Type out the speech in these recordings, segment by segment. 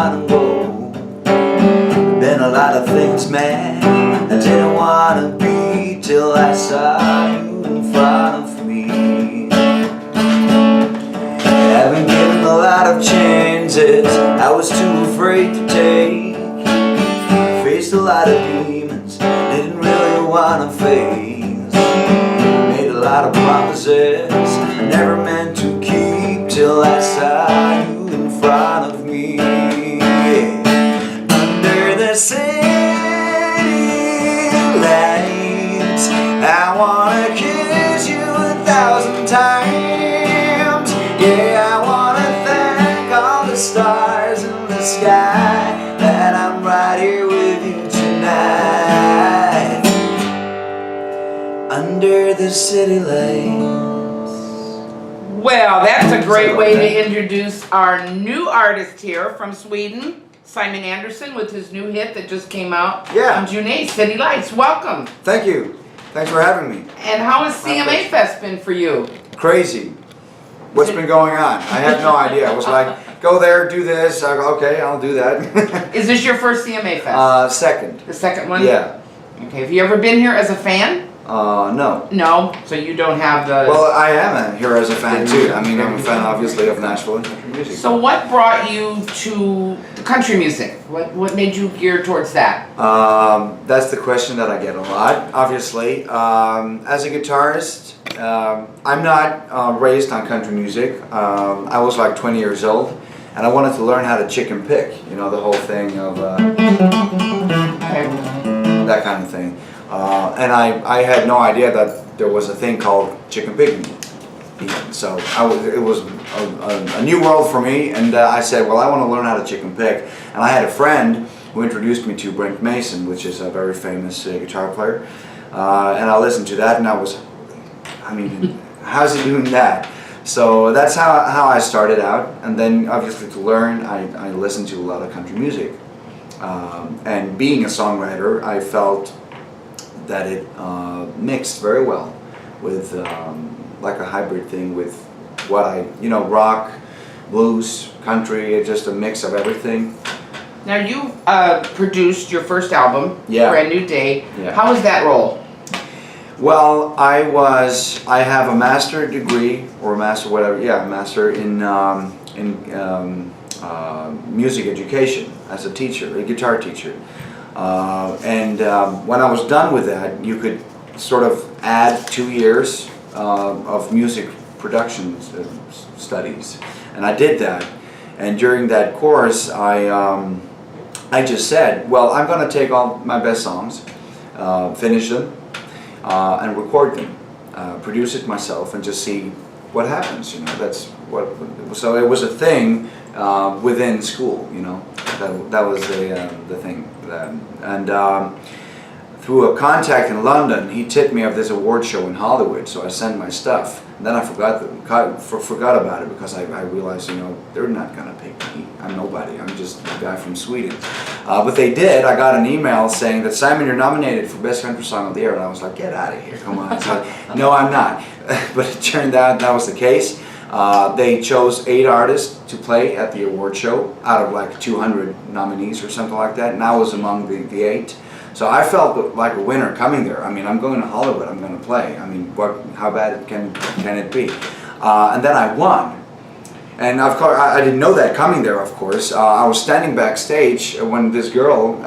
wanna go. Been a lot of things, man, I didn't wanna be till I saw you in front of me. I've been given a lot of chances I was too afraid to take. Faced a lot of demons, didn't really wanna face. Made a lot of promises I never meant to keep till I saw you in front of me. Under the city lights, I wanna kiss you 1,000 times. Yeah, I wanna thank all the stars in the sky that I'm right here with you tonight. Under the city lights. Well, that's a great way to introduce our new artist here from Sweden, Simon Andersson, with his new hit that just came out on June 8th, City Lights. Welcome. Thank you. Thanks for having me. And how has CMA Fest been for you? Crazy. What's been going on? I have no idea. I was like, go there, do this. I go, okay, I'll do that. Is this your first CMA Fest? Second. The second one? Yeah. Okay, have you ever been here as a fan? No. No? So you don't have the... Well, I am here as a fan too. I mean, I'm a fan obviously of Nashville and country music. So what brought you to the country music? What made you gear towards that? That's the question that I get a lot, obviously. As a guitarist, I'm not raised on country music. I was like 20 years old and I wanted to learn how to chicken pick, you know, the whole thing of that kind of thing. And I had no idea that there was a thing called chicken picking. So it was a new world for me, and I said, well, I want to learn how to chicken pick. And I had a friend who introduced me to Brent Mason, which is a very famous guitar player. And I listened to that, and I mean, how's he doing that? So that's how I started out. And then obviously to learn, I listened to a lot of country music. And being a songwriter, I felt that it mixed very well with like a hybrid thing with what rock, blues, country, just a mix of everything. Now you produced your first album, Brand New Day. Yeah. How was that role? Well, I have a master degree or a master whatever, master in music education as a teacher, a guitar teacher. And when I was done with that, you could sort of add 2 years of music production studies, and I did that. And during that course, I just said, well, I'm going to take all my best songs, finish them, and record them, produce it myself, and just see what happens. You know, that's what. So it was a thing within school. You know, that was the thing. And through a contact in London, he tipped me of this award show in Hollywood, so I sent my stuff. And then I forgot about it because I realized, you know, they're not going to pick me. I'm nobody. I'm just a guy from Sweden. But they did. I got an email saying that, Simon, you're nominated for Best Country Song of the Year. And I was like, get out of here. Come on. So, no, I'm not. But it turned out that was the case. They chose 8 artists to play at the award show out of like 200 nominees or something like that, and I was among the 8. So I felt like a winner coming there. I mean, I'm going to Hollywood, I'm going to play. I mean, how bad can it be? And then I won. And of course, I didn't know that coming there, of course. I was standing backstage when this girl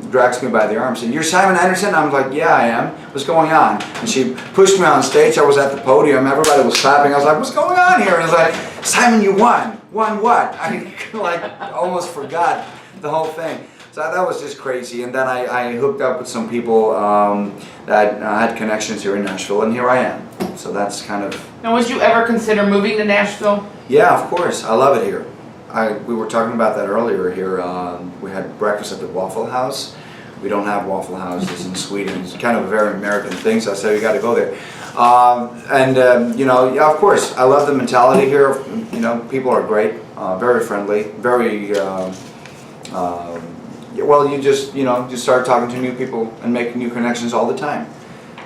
drags me by the arm and said, "You're Simon Andersson?" I was like, "Yeah, I am. What's going on?" And she pushed me on stage. I was at the podium. Everybody was clapping. I was like, "What's going on here?" And I was like, "Simon, you won. Won what?" I like almost forgot the whole thing. So that was just crazy. And then I hooked up with some people that had connections here in Nashville, and here I am. So that's kind of... Now, would you ever consider moving to Nashville? Yeah, of course. I love it here. We were talking about that earlier here. We had breakfast at the Waffle House. We don't have Waffle Houses in Sweden. It's kind of a very American thing, so I said, you got to go there. You know, yeah, of course, I love the mentality here. You know, people are great, very friendly, very... well, you just, you know, just start talking to new people and make new connections all the time,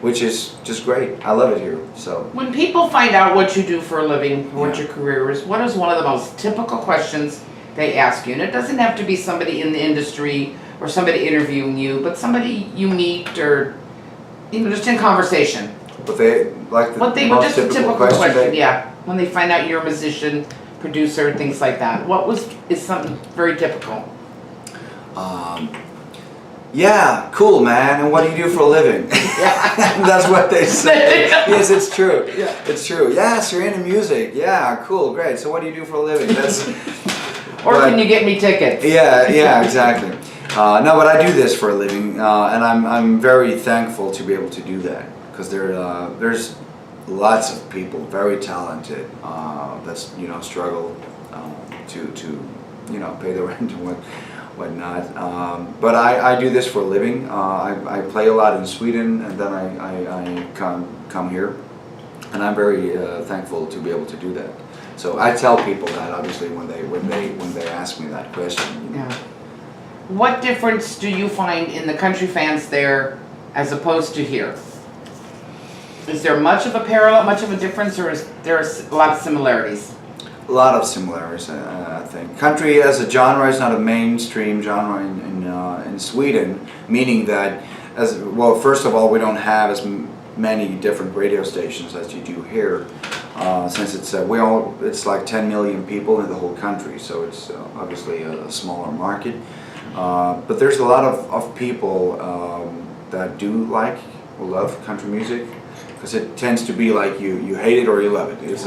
which is just great. I love it here. So when people find out what you do for a living, what your career is, what is one of the most typical questions they ask you? And it doesn't have to be somebody in the industry or somebody interviewing you, but somebody you meet or, you know, just in conversation. But they like the most just a typical question, they, yeah. When they find out you're a musician, producer, things like that. Is something very typical? Yeah, cool, man. And what do you do for a living? That's what they say. Yes, it's true. Yeah, it's true. Yes, you're into music. Yeah, cool, great. So what do you do for a living? That's. Can you get me tickets? Yeah, exactly. No, but I do this for a living, and I'm very thankful to be able to do that, because there's lots of people very talented that's struggle to pay the rent and whatnot. But I do this for a living. I play a lot in Sweden, and then I come here, and I'm very thankful to be able to do that. So I tell people that, obviously, when they ask me that question. Yeah. What difference do you find in the country fans there as opposed to here? Is there much of a parallel, much of a difference, or is there a lot of similarities? A lot of similarities, I think. Country as a genre is not a mainstream genre in Sweden, meaning that, first of all, we don't have as many different radio stations as you do here, since it's like 10 million people in the whole country, so it's obviously a smaller market. But there's a lot of people that do like or love country music, because it tends to be like you hate it or you love it. It's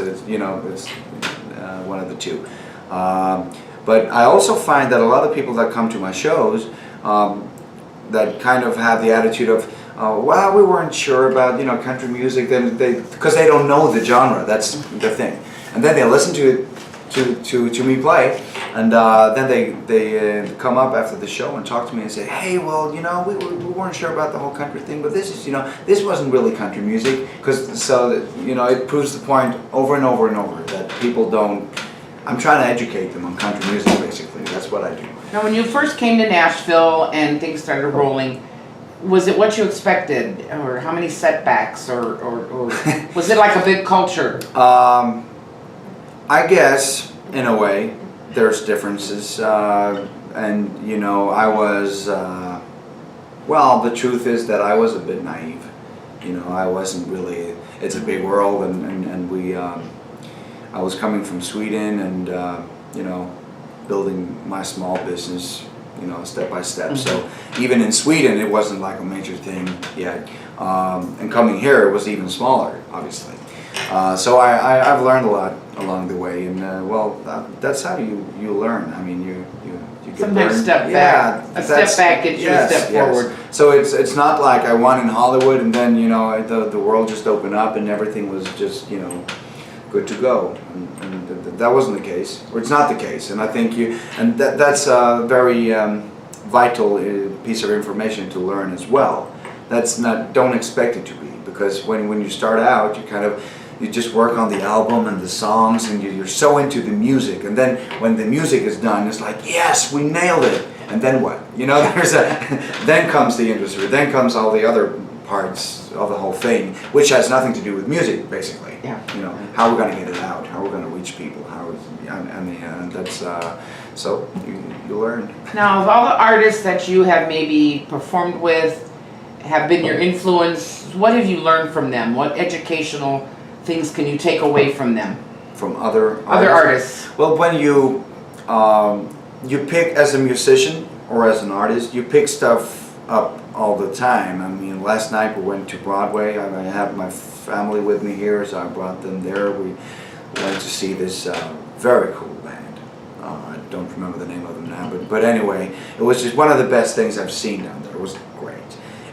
one of the two. But I also find that a lot of people that come to my shows that kind of have the attitude of, well, we weren't sure about country music, then because they don't know the genre. That's the thing, and then they listen to me play, and then they come up after the show and talk to me and say, hey, well, we weren't sure about the whole country thing, but this is this wasn't really country music, it proves the point over and over and over that people don't. I'm trying to educate them on country music, basically. That's what I do. Now, when you first came to Nashville and things started rolling, was it what you expected, or how many setbacks, or was it like a big culture? I guess, in a way, there's differences, and I was, the truth is that I was a bit naive. I wasn't really, it's a big world, and we, I was coming from Sweden and, building my small business, step by step. Mm-hmm. So even in Sweden, it wasn't like a major thing yet. And coming here, it was even smaller, obviously. So I've learned a lot along the way, and that's how you learn. I mean, you sometimes step back. A step back gets you a step forward. So it's not like I won in Hollywood and then the world just opened up and everything was just good to go, and that wasn't the case, or it's not the case. And I think that's a very vital piece of information to learn as well. Don't expect it to be, because when you start out, you just work on the album and the songs, and you're so into the music, and then when the music is done, it's like, yes, we nailed it. And then what? Then comes the industry, then comes all the other parts of the whole thing, which has nothing to do with music, basically. Yeah. How are we going to get it out? How are we going to reach people? That's so you learn. Now, of all the artists that you have maybe performed with, have been your influence, what have you learned from them? What educational things can you take away from them? From other artists? Well, when you pick, as a musician or as an artist, you pick stuff up all the time. I mean, last night we went to Broadway. I have my family with me here, so I brought them there. We went to see this very cool band. I don't remember the name of them now, but anyway, it was just one of the best things I've seen down there. It was great.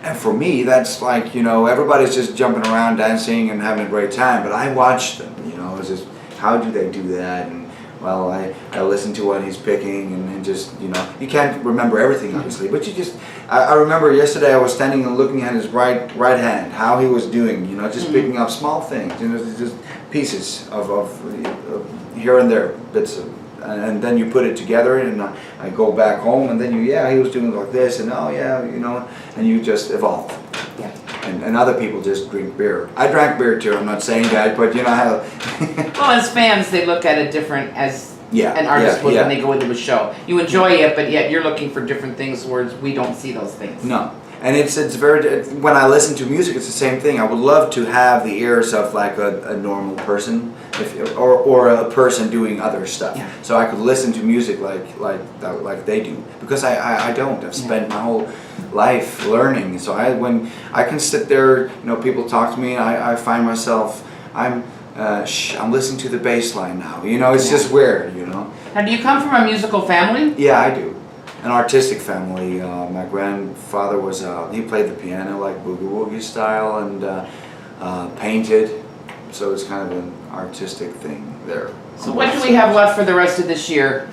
And for me, that's like, everybody's just jumping around, dancing, and having a great time, but I watched them, it was just, how do they do that? And well, I listen to what he's picking, and just, you can't remember everything, obviously, but I remember yesterday I was standing and looking at his right hand, how he was doing, just picking up small things, just pieces of here and there, bits of, and then you put it together, and I go back home, and then he was doing like this, and and you just evolve. Yeah. and other people just drink beer. I drank beer too. I'm not saying that, but you know how. Well, as fans, they look at it different as Yeah, an artist yeah, would yeah. when they go into a show. You enjoy it, but yet you're looking for different things, whereas we don't see those things. No, and it's very. When I listen to music, it's the same thing. I would love to have the ears of like a normal person, or a person doing other stuff. Yeah. So I could listen to music like they do, because I don't. I've spent my whole life learning. So when I can sit there, you know, people talk to me, and I find myself I'm listening to the bass line now. You know, it's just weird. You know. Now, do you come from a musical family? Yeah, I do. An artistic family. My grandfather was, he played the piano like boogie woogie style, and painted, so it's kind of an artistic thing there. So what do we have left for the rest of this year?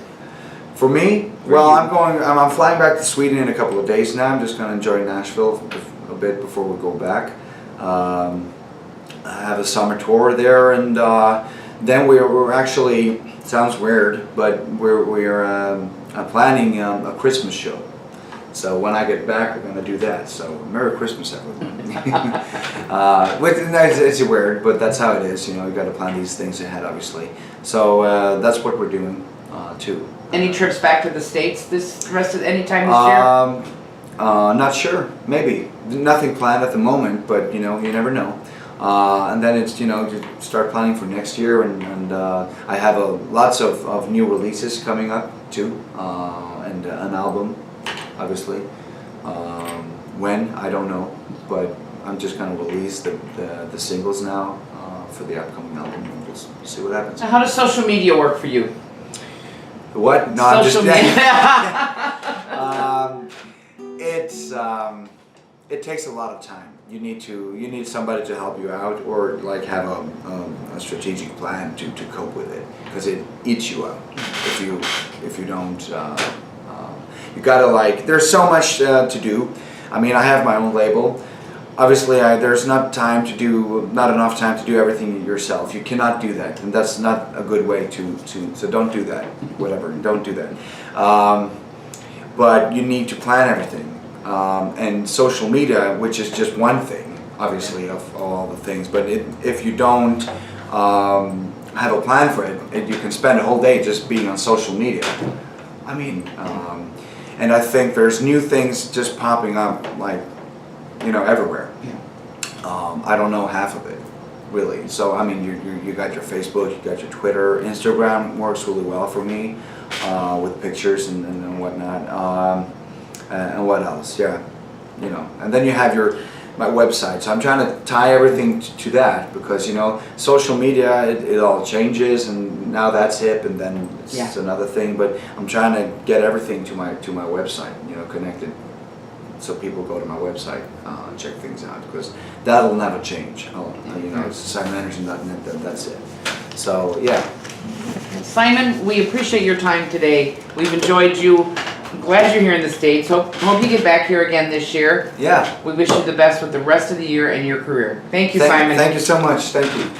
For me, well, I'm flying back to Sweden in a couple of days now. I'm just going to enjoy Nashville a bit before we go back. I have a summer tour there, and then we're actually, sounds weird, but we're planning a Christmas show. So when I get back, we're going to do that. So Merry Christmas, everyone. It's weird, but that's how it is. You know, you got to plan these things ahead, obviously. So that's what we're doing too. Any trips back to the States any time this year? Not sure. Maybe. Nothing planned at the moment, but you know, you never know. And then it's, you know, to start planning for next year, and I have lots of new releases coming up too, and an album, obviously. When, I don't know, but I'm just going to release the singles now for the upcoming album, and we'll see what happens. Now, how does social media work for you? What? No, social media. It takes a lot of time. You need somebody to help you out, or like have a strategic plan to cope with it, because it eats you up if you don't. You gotta, like, there's so much to do. I mean, I have my own label. Obviously, there's not enough time to do everything yourself. You cannot do that, and that's not a good way to. So don't do that. Whatever, don't do that. But you need to plan everything. And social media, which is just one thing, obviously, of all the things. But if you don't have a plan for it, you can spend a whole day just being on social media. I mean, and I think there's new things just popping up, like, you know, everywhere. I don't know half of it, really. So I mean, you got your Facebook, you got your Twitter, Instagram works really well for me with pictures and whatnot. And what else? Yeah, you know. And then you have my website. So I'm trying to tie everything to that, because, you know, social media, it all changes, and now that's hip, and then it's another thing. But I'm trying to get everything to my website, you know, connected, so people go to my website and check things out, because that'll never change. You know, it's SimonAndersson.net. That's it. So yeah. Simon, we appreciate your time today. We've enjoyed you. I'm glad you're here in the States. Hope you get back here again this year. Yeah. We wish you the best with the rest of the year and your career. Thank you, Simon. Thank you so much. Thank you.